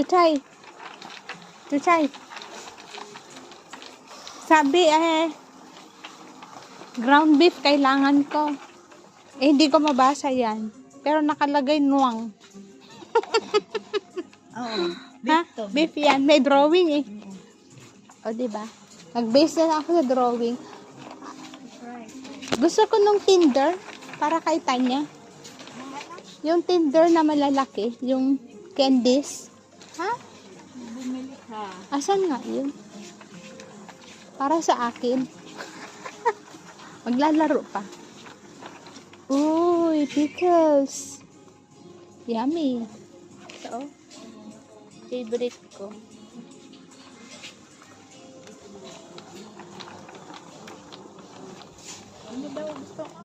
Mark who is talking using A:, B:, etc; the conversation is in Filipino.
A: Tuchay. Tuchay. Sabi ground beef kailangan ko. Hindi ko mabasa yan. Pero nakalagay nuwang.
B: Oo.
A: Ha? Beef yan. May drawing O, diba? Nag-base na ako sa drawing. Gusto ko nung Tinder para kay Tanya. Yung Tinder na malalaki. Yung candies. Ha?
B: Bumili ka.
A: Asan nga yun? Para sa akin. Maglalaro pa. Uy, pickles. Yummy. So, favorite ko.
B: Ano daw gusto?